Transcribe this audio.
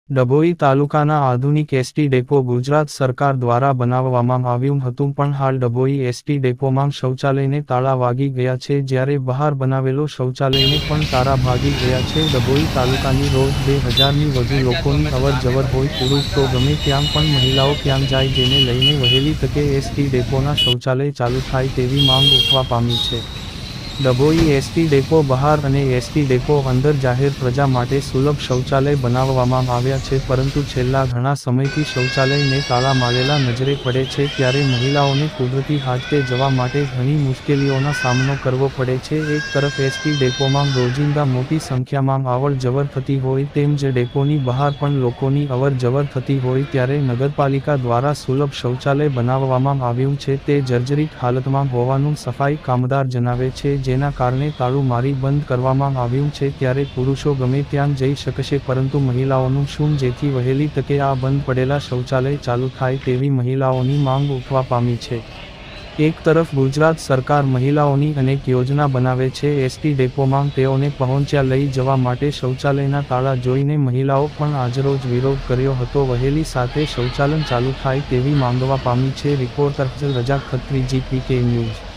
ડભોઈ તાલુકાના આધુનિક ST depot Gujarat સરકાર દ્વારા બનાવવામાં આવ્યું હતું, પણ હાલ ડભોઈ એસટી ડેપોમાં શૌચાલયને તાળા વાગી ગયા છે, જ્યારે બહાર બનાવેલો શૌચાલયને પણ તાળા ભાગી ગયા છે. ડભોઈ તાલુકાની રોજ 2000ની વધુ લોકોની અવરજવર હોય, પુરુષ તો ગમે ત્યાં પણ મહિલાઓ ક્યાં જાય, જેને લઈને વહેલી તકે એસટી ડેપોના શૌચાલય ચાલુ થાય તેવી માંગ ઉઠવા પામી છે. ડભોઈ એસટી ડેપો બહાર અને એસટી ડેપો અંદર જાહેર પ્રજા માટે સુલભ શૌચાલય બનાવવામાં આવ્યા છે, પરંતુ છેલ્લા ઘણા સમયથી શૌચાલયને તાળા મારેલા નજરે પડે છે, ત્યારે મહિલાઓને કુદરતી હાજતે જવા માટે ઘણી મુશ્કેલીઓનો સામનો કરવો પડે છે. એક તરફ એસટી ડેપોમાં રોજિંદા મોટી સંખ્યામાં અવર જવર થતી હોય, તેમ જ ડેપોની બહાર પણ લોકોની અવર જવર થતી હોય, ત્યારે નગરપાલિકા દ્વારા સુલભ શૌચાલય બનાવવામાં આવ્યું છે, તે જર્જરિત હાલતમાં હોવાનું સફાઈ કામદાર જણાવે છે, જેના કારણે તાળું મારી બંધ કરવામાં આવ્યું છે. ત્યારે પુરુષો ગમે ત્યાં જઈ શકશે, પરંતુ મહિલાઓનું શું, જેથી વહેલી તકે આ બંધ પડેલા શૌચાલય ચાલુ થાય તેવી મહિલાઓની માંગ ઉઠવા પામી છે. એક તરફ ગુજરાત સરકાર મહિલાઓની અનેક યોજના બનાવે છે, એસટી ડેપોમાં તેઓને પહોંચ્યા લઈ જવા માટે શૌચાલયના તાળા જોઈને મહિલાઓ પણ આજરોજ વિરોધ કર્યો હતો. વહેલી સાથે શૌચાલય ચાલુ થાય તેવી માંગવા પામી છે. રિપોર્ટર રજા ખત્રી, GPK ન્યૂઝ.